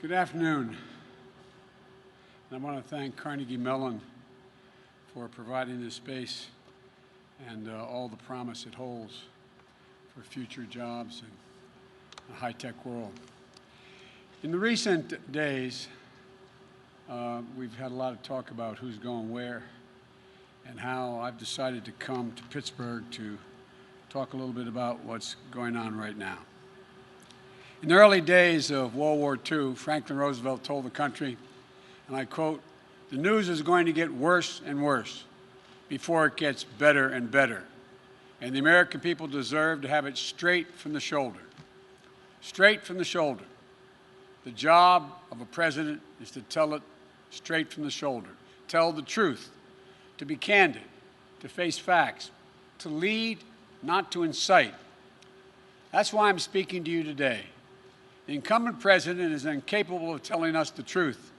Good afternoon. And I want to thank Carnegie Mellon for providing this space and all the promise it holds for future jobs in a high-tech world. In the recent days, we've had a lot of talk about who's going where and how I've decided to come to Pittsburgh to talk a little bit about what's going on right now. In the early days of World War II, Franklin Roosevelt told the country, and I quote, "The news is going to get worse and worse before it gets better and better. And the American people deserve to have it straight from the shoulder." Straight from the shoulder. The job of a president is to tell it straight from the shoulder. Tell the truth, to be candid, to face facts, to lead, not to incite. That's why I'm speaking to you today. The incumbent president is incapable of telling us the truth,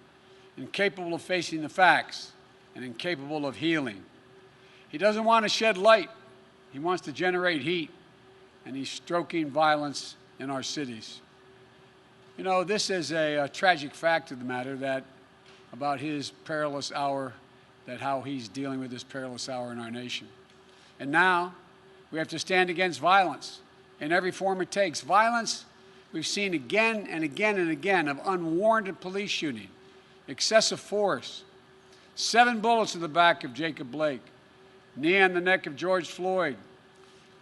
incapable of facing the facts, and incapable of healing. He doesn't want to shed light. He wants to generate heat, and he's stoking violence in our cities. You know, this is a tragic fact of the matter that about his perilous hour, that how he's dealing with this perilous hour in our nation. And now we have to stand against violence in every form it takes. Violence we've seen again and again and again of unwarranted police shooting, excessive force, 7 bullets in the back of Jacob Blake, knee on the neck of George Floyd,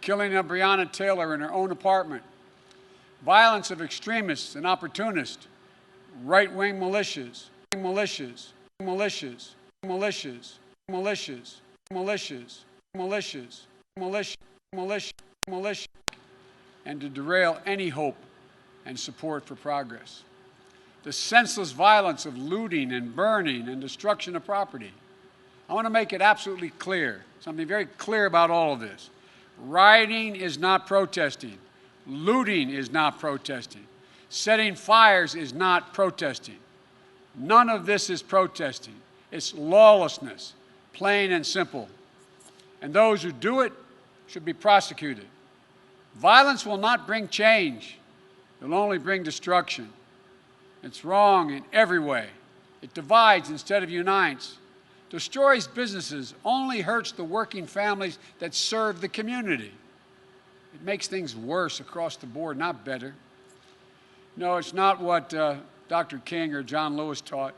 killing of Breonna Taylor in her own apartment, violence of extremists and opportunists, right-wing militias, militias, militias, militias, militias, militias, militias, militia, militia, militia, and to derail any hope and support for progress. The senseless violence of looting and burning and destruction of property. I want to make it absolutely clear, something very clear about all of this. Rioting is not protesting. Looting is not protesting. Setting fires is not protesting. None of this is protesting. It's lawlessness, plain and simple. And those who do it should be prosecuted. Violence will not bring change. It will only bring destruction. It's wrong in every way. It divides instead of unites. Destroys businesses, only hurts the working families that serve the community. It makes things worse across the board, not better. No, it's not what Dr. King or John Lewis taught,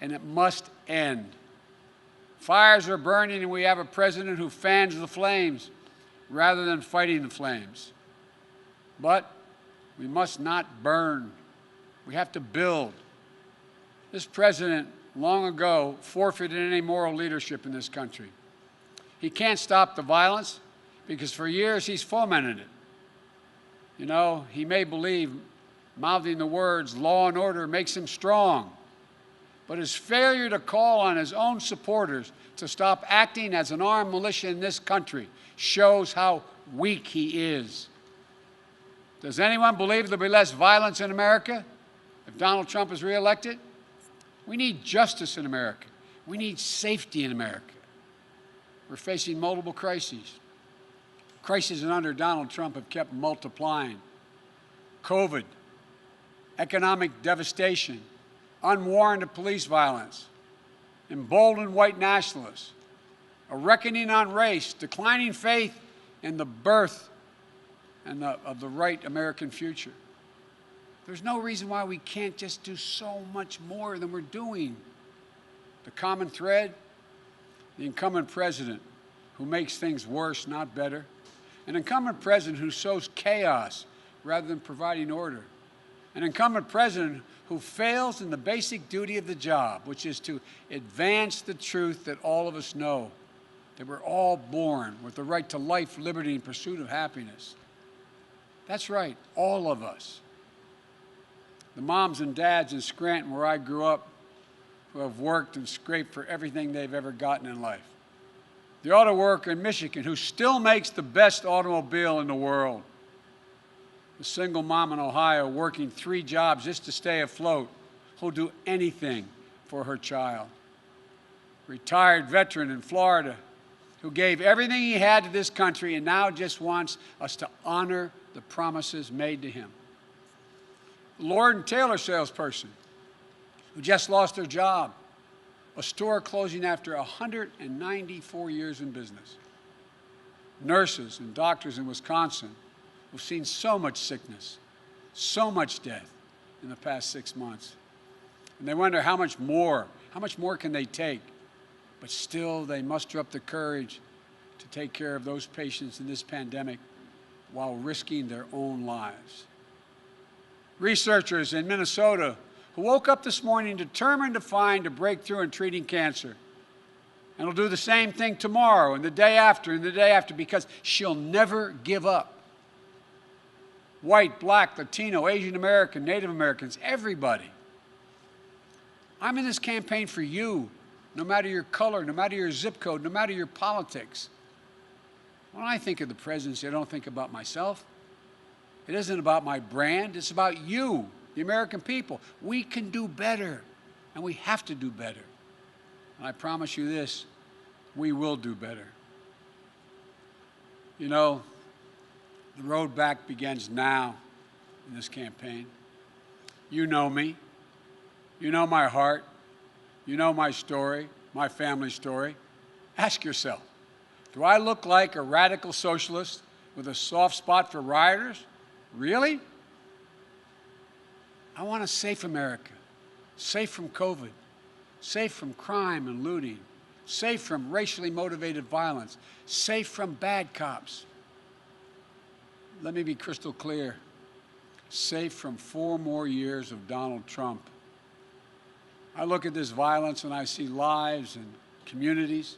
and it must end. Fires are burning, and we have a president who fans the flames rather than fighting the flames. But we must not burn. We have to build. This president, long ago, forfeited any moral leadership in this country. He can't stop the violence because for years he's fomented it. You know, he may believe mouthing the words law and order makes him strong, but his failure to call on his own supporters to stop acting as an armed militia in this country shows how weak he is. Does anyone believe there'll be less violence in America if Donald Trump is reelected? We need justice in America. We need safety in America. We're facing multiple crises. Crises under Donald Trump have kept multiplying. COVID, economic devastation, unwarranted police violence, emboldened white nationalists, a reckoning on race, declining faith in the birth of the right American future. There's no reason why we can't just do so much more than we're doing. The common thread, the incumbent president who makes things worse, not better. An incumbent president who sows chaos rather than providing order. An incumbent president who fails in the basic duty of the job, which is to advance the truth that all of us know, that we're all born with the right to life, liberty, and pursuit of happiness. That's right, all of us. The moms and dads in Scranton, where I grew up, who have worked and scraped for everything they've ever gotten in life. The auto worker in Michigan, who still makes the best automobile in the world. The single mom in Ohio working 3 jobs just to stay afloat, who'll do anything for her child. Retired veteran in Florida, who gave everything he had to this country and now just wants us to honor the promises made to him. The Lord & Taylor salesperson who just lost their job, a store closing after 194 years in business. Nurses and doctors in Wisconsin who've seen so much sickness, so much death in the past 6 months. And they wonder how much more can they take? But still, they muster up the courage to take care of those patients in this pandemic while risking their own lives. Researchers in Minnesota who woke up this morning determined to find a breakthrough in treating cancer. And will do the same thing tomorrow and the day after and the day after, because she'll never give up. White, black, Latino, Asian American, Native Americans, everybody. I'm in this campaign for you, no matter your color, no matter your zip code, no matter your politics. When I think of the presidency, I don't think about myself. It isn't about my brand. It's about you, the American people. We can do better, and we have to do better. And I promise you this, we will do better. You know, the road back begins now in this campaign. You know me. You know my heart. You know my story, my family story. Ask yourself, do I look like a radical socialist with a soft spot for rioters? Really? I want a safe America, safe from COVID, safe from crime and looting, safe from racially motivated violence, safe from bad cops. Let me be crystal clear, safe from 4 more years of Donald Trump. I look at this violence and I see lives and communities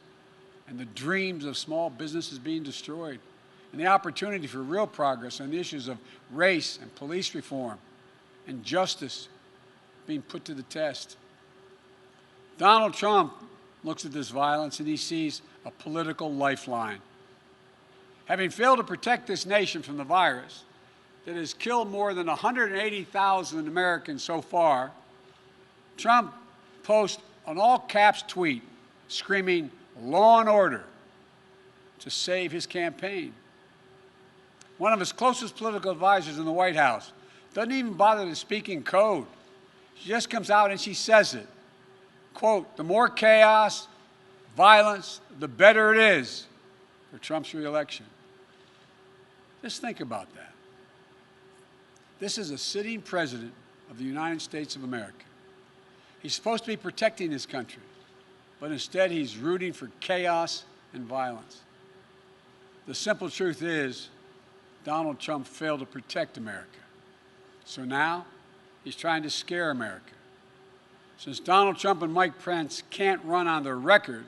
and the dreams of small businesses being destroyed, and the opportunity for real progress on the issues of race and police reform and justice being put to the test. Donald Trump looks at this violence and he sees a political lifeline. Having failed to protect this nation from the virus that has killed more than 180,000 Americans so far, Trump posts an all-caps tweet screaming, "Law and order," to save his campaign. One of his closest political advisors in the White House doesn't even bother to speak in code. She just comes out and she says it. Quote, "The more chaos, violence, the better it is for Trump's reelection." Just think about that. This is a sitting president of the United States of America. He's supposed to be protecting this country, but instead he's rooting for chaos and violence. The simple truth is, Donald Trump failed to protect America. So now he's trying to scare America. Since Donald Trump and Mike Pence can't run on the record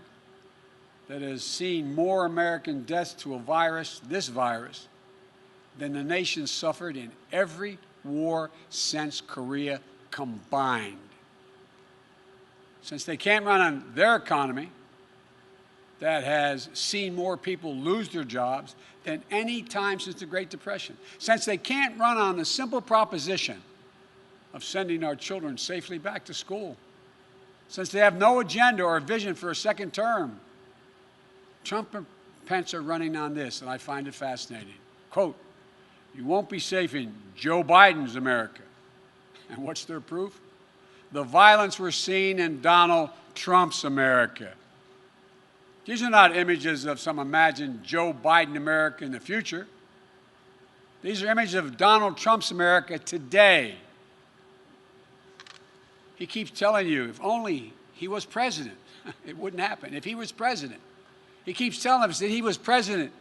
that has seen more American deaths to a virus, this virus, than the nation suffered in every war since Korea combined. Since they can't run on their economy that has seen more people lose their jobs than any time since the Great Depression. Since they can't run on the simple proposition of sending our children safely back to school. Since they have no agenda or vision for a second term. Trump and Pence are running on this, and I find it fascinating. Quote, "You won't be safe in Joe Biden's America." And what's their proof? The violence we're seeing in Donald Trump's America. These are not images of some imagined Joe Biden America in the future. These are images of Donald Trump's America today. He keeps telling you, if only he was president, it wouldn't happen. If he was president. He keeps telling us that he was president,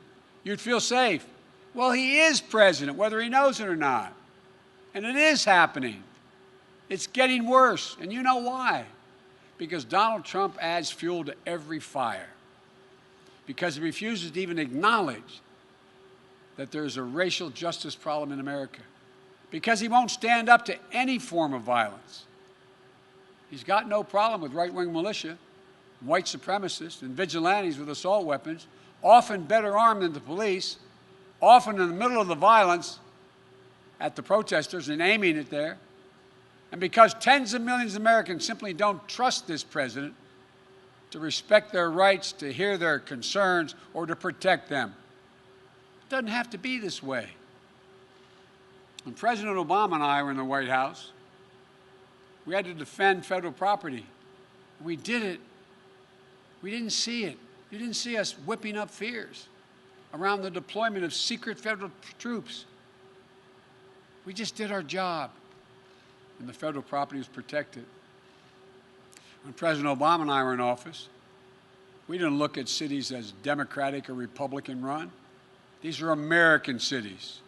you'd feel safe. Well, he is president, whether he knows it or not. And it is happening. It's getting worse. And you know why? Because Donald Trump adds fuel to every fire. Because he refuses to even acknowledge that there's a racial justice problem in America. Because he won't stand up to any form of violence. He's got no problem with right-wing militia, white supremacists, and vigilantes with assault weapons, often better armed than the police, often in the middle of the violence at the protesters and aiming it there. And because tens of millions of Americans simply don't trust this president to respect their rights, to hear their concerns, or to protect them. It doesn't have to be this way. When President Obama and I were in the White House, we had to defend federal property. We did it. We didn't see it. You didn't see us whipping up fears around the deployment of secret federal troops. We just did our job, and the federal property was protected. When President Obama and I were in office, we didn't look at cities as Democratic or Republican run. These are American cities.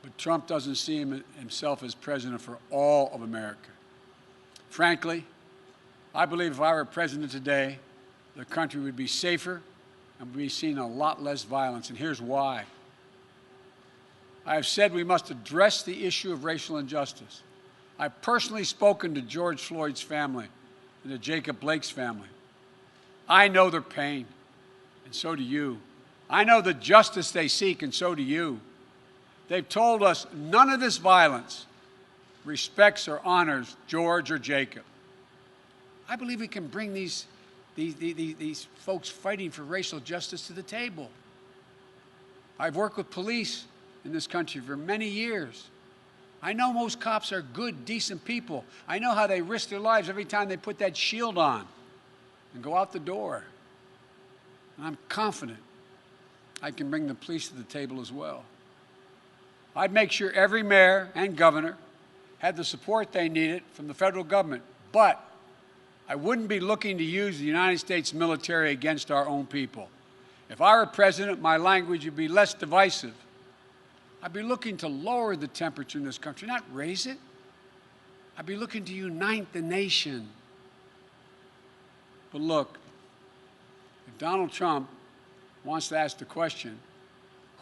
But Trump doesn't see himself as president for all of America. Frankly, I believe if I were president today, the country would be safer and we'd be seeing a lot less violence, and here's why. I have said we must address the issue of racial injustice. I've personally spoken to George Floyd's family and to Jacob Blake's family. I know their pain, and so do you. I know the justice they seek, and so do you. They've told us none of this violence respects or honors George or Jacob. I believe we can bring these folks fighting for racial justice to the table. I've worked with police in this country for many years. I know most cops are good, decent people. I know how they risk their lives every time they put that shield on and go out the door. And I'm confident I can bring the police to the table as well. I'd make sure every mayor and governor had the support they needed from the federal government, but I wouldn't be looking to use the United States military against our own people. If I were president, my language would be less divisive. I'd be looking to lower the temperature in this country, not raise it. I'd be looking to unite the nation. But look, if Donald Trump wants to ask the question,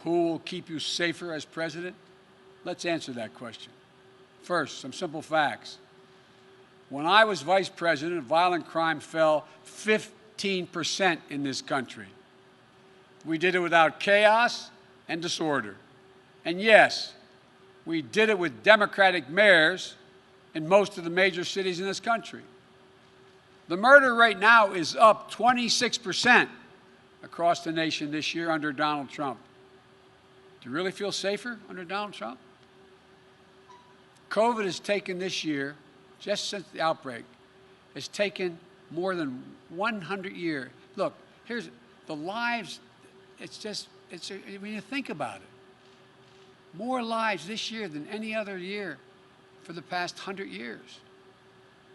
who will keep you safer as president? Let's answer that question. First, some simple facts. When I was vice president, violent crime fell 15% in this country. We did it without chaos and disorder. And yes, we did it with Democratic mayors in most of the major cities in this country. The murder rate now is up 26% across the nation this year under Donald Trump. Do you really feel safer under Donald Trump? COVID has taken this year, just since the outbreak, has taken more than 100 years. Look, here's the lives, when you think about it, more lives this year than any other year for the past 100 years.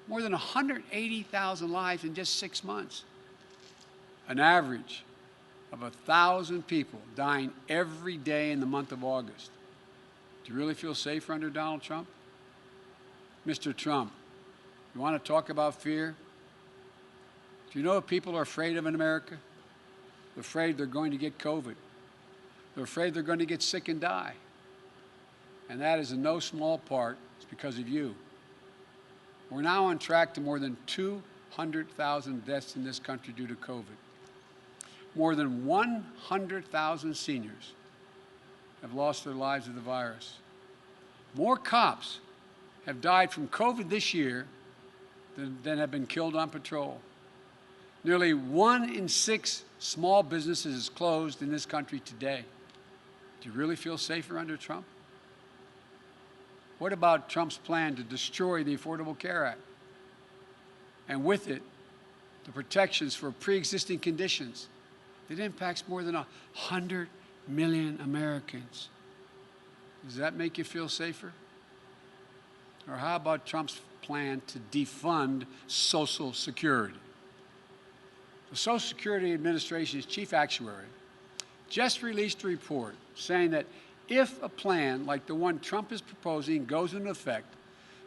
More than 180,000 lives in just 6 months. An average of 1,000 people dying every day in the month of August. Do you really feel safer under Donald Trump? Mr. Trump, you want to talk about fear? Do you know what people are afraid of in America? They're afraid they're going to get COVID. They're afraid they're going to get sick and die. And that is in no small part because of you. We're now on track to more than 200,000 deaths in this country due to COVID. More than 100,000 seniors have lost their lives to the virus. More cops have died from COVID this year than have been killed on patrol. Nearly 1 in 6 small businesses is closed in this country today. Do you really feel safer under Trump? What about Trump's plan to destroy the Affordable Care Act? And with it, the protections for pre-existing conditions that impacts more than 100 million Americans. Does that make you feel safer? Or how about Trump's plan to defund Social Security? The Social Security Administration's chief actuary just released a report saying that if a plan like the one Trump is proposing goes into effect,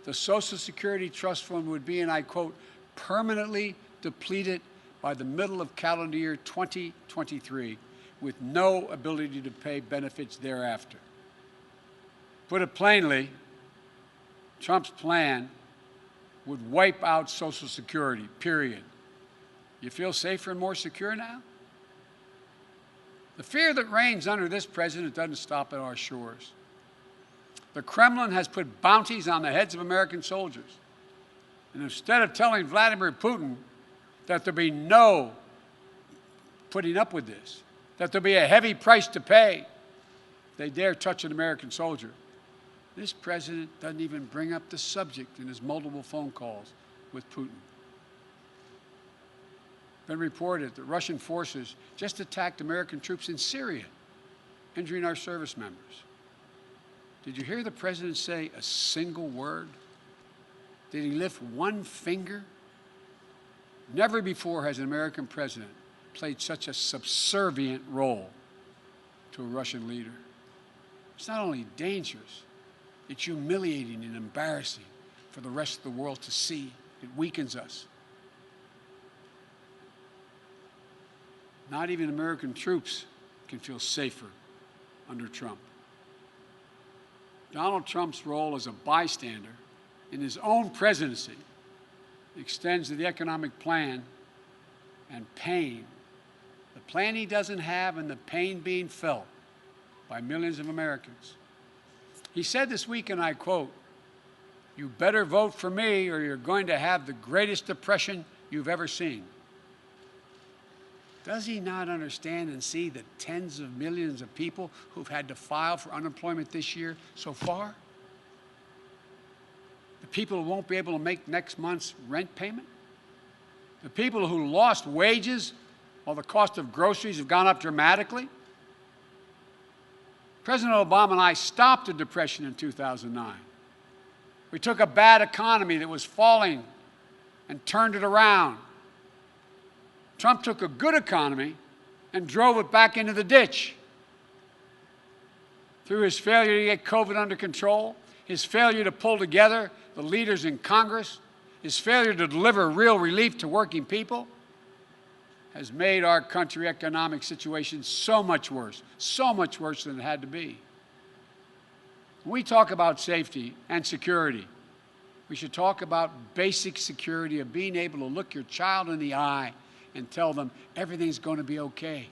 the Social Security Trust Fund would be, and I quote, permanently depleted by the middle of calendar year 2023, with no ability to pay benefits thereafter. Put it plainly, Trump's plan would wipe out Social Security, period. You feel safer and more secure now? The fear that reigns under this president doesn't stop at our shores. The Kremlin has put bounties on the heads of American soldiers. And instead of telling Vladimir Putin that there'll be no putting up with this, that there'll be a heavy price to pay if they dare touch an American soldier, This president doesn't even bring up the subject in his multiple phone calls with Putin. Been reported that Russian forces just attacked American troops in Syria, injuring our service members. Did you hear the president say a single word? Did he lift one finger? Never before has an American president played such a subservient role to a Russian leader. It's not only dangerous, it's humiliating and embarrassing for the rest of the world to see. It weakens us. Not even American troops can feel safer under Trump. Donald Trump's role as a bystander in his own presidency extends to the economic plan and pain. The plan he doesn't have and the pain being felt by millions of Americans. He said this week, and I quote, "You better vote for me or you're going to have the greatest depression you've ever seen." Does he not understand and see the tens of millions of people who've had to file for unemployment this year so far? The people who won't be able to make next month's rent payment? The people who lost wages while the cost of groceries have gone up dramatically? President Obama and I stopped the depression in 2009. We took a bad economy that was falling and turned it around. Trump took a good economy and drove it back into the ditch. Through his failure to get COVID under control, his failure to pull together the leaders in Congress, his failure to deliver real relief to working people, has made our country's economic situation so much worse than it had to be. When we talk about safety and security, we should talk about basic security of being able to look your child in the eye and tell them everything's going to be okay.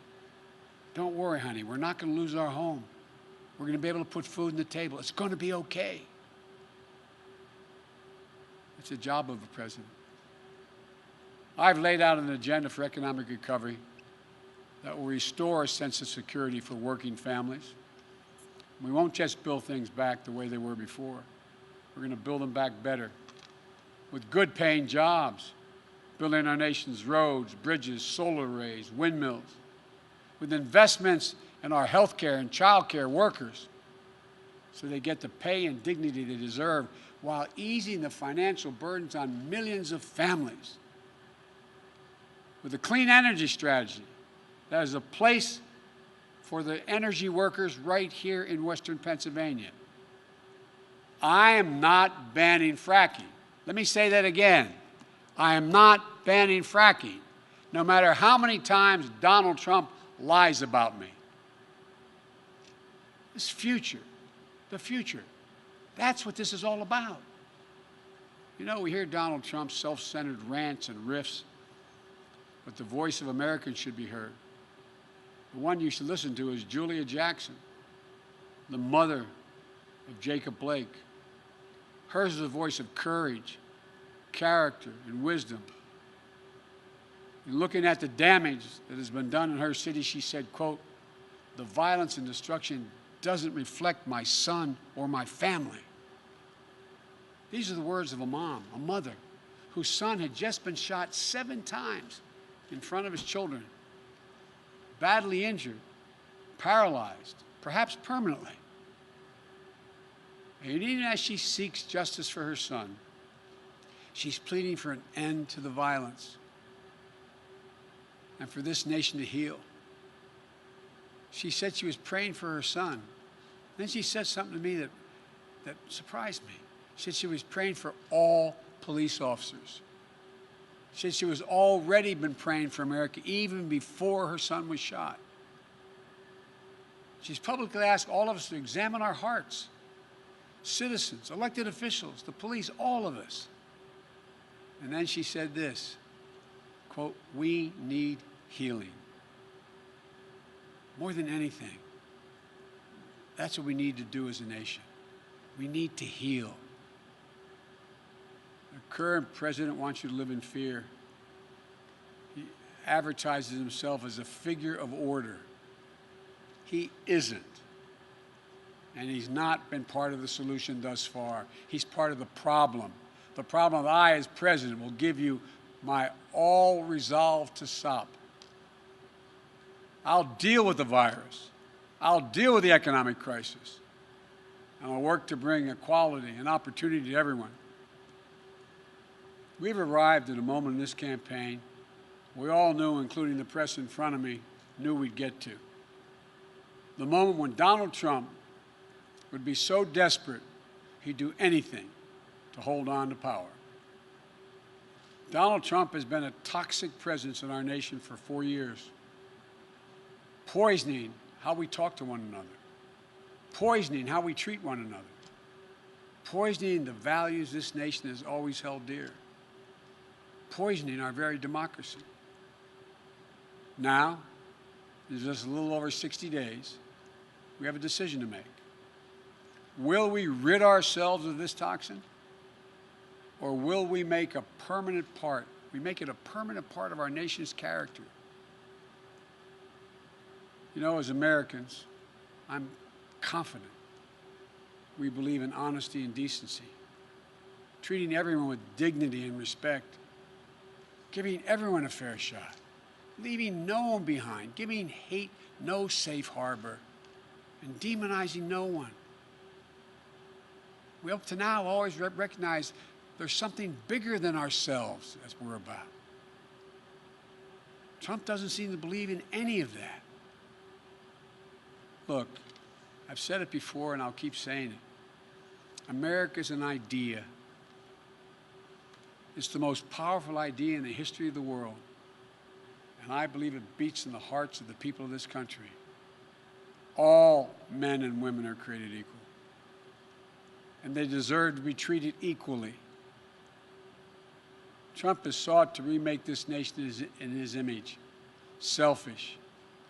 Don't worry, honey, we're not going to lose our home. We're going to be able to put food on the table. It's going to be okay. It's the job of a president. I've laid out an agenda for economic recovery that will restore a sense of security for working families. We won't just build things back the way they were before. We're going to build them back better with good-paying jobs, building our nation's roads, bridges, solar arrays, windmills, with investments in our health care and child care workers so they get the pay and dignity they deserve while easing the financial burdens on millions of families. With a clean energy strategy that is a place for the energy workers right here in Western Pennsylvania. I am not banning fracking. Let me say that again. I am not banning fracking, no matter how many times Donald Trump lies about me. This future, the future, that's what this is all about. You know, we hear Donald Trump's self-centered rants and riffs, but the voice of Americans should be heard. The one you should listen to is Julia Jackson, the mother of Jacob Blake. Hers is a voice of courage, character, and wisdom. In looking at the damage that has been done in her city, she said, quote, "The violence and destruction doesn't reflect my son or my family." These are the words of a mom, a mother, whose son had just been shot 7 times in front of his children, badly injured, paralyzed, perhaps permanently. And even as she seeks justice for her son, she's pleading for an end to the violence and for this nation to heal. She said she was praying for her son. Then she said something to me that surprised me. She said she was praying for all police officers. She said she was already been praying for America even before her son was shot. She's publicly asked all of us to examine our hearts. Citizens, elected officials, the police, all of us. And then she said this, quote, "We need healing. More than anything, that's what we need to do as a nation. We need to heal. The current president wants you to live in fear. He advertises himself as a figure of order. He isn't. and he's not been part of the solution thus far. He's part of the problem. The problem that I, as president, will give you my all resolve to stop. I'll deal with the virus. I'll deal with the economic crisis. And I'll work to bring equality and opportunity to everyone. We've arrived at a moment in this campaign we all knew, including the press in front of me, knew we'd get to. The moment when Donald Trump would be so desperate he'd do anything to hold on to power. Donald Trump has been a toxic presence in our nation for 4 years, poisoning how we talk to one another, poisoning how we treat one another, poisoning the values this nation has always held dear, poisoning our very democracy. Now, in just a little over 60 days, we have a decision to make. Will we rid ourselves of this toxin? Or will we make a permanent part? We make it a permanent part of our nation's character. You know, as Americans, I'm confident we believe in honesty and decency, treating everyone with dignity and respect, giving everyone a fair shot, leaving no one behind, giving hate no safe harbor, and demonizing no one. We up to now always recognize there's something bigger than ourselves as we're about. Trump doesn't seem to believe in any of that. Look, I've said it before and I'll keep saying it. America's an idea. It's the most powerful idea in the history of the world. And I believe it beats in the hearts of the people of this country. All men and women are created equal. And they deserve to be treated equally. Trump has sought to remake this nation in his image. Selfish,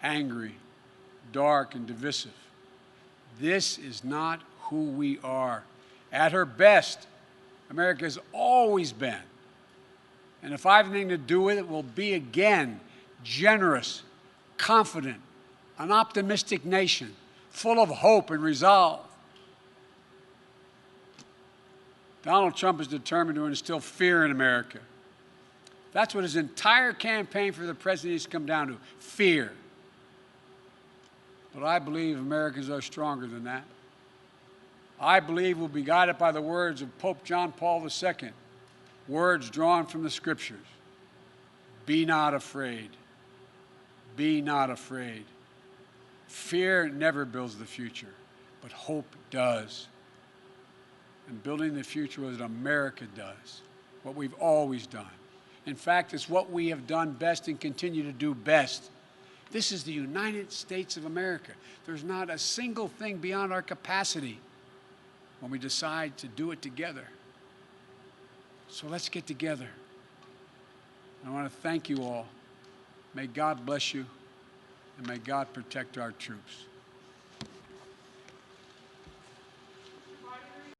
angry, dark, and divisive. This is not who we are. At her best, America has always been, and if I have anything to do with it, will be again generous, confident, an optimistic nation, full of hope and resolve. Donald Trump is determined to instill fear in America. That's what his entire campaign for the presidency has come down to, fear. But I believe Americans are stronger than that. I believe we'll be guided by the words of Pope John Paul II, words drawn from the Scriptures. Be not afraid. Be not afraid. Fear never builds the future, but hope does. And building the future is what America does, what we've always done. In fact, it's what we have done best and continue to do best. This is the United States of America. There's not a single thing beyond our capacity when we decide to do it together. So let's get together. I want to thank you all. May God bless you, and may God protect our troops.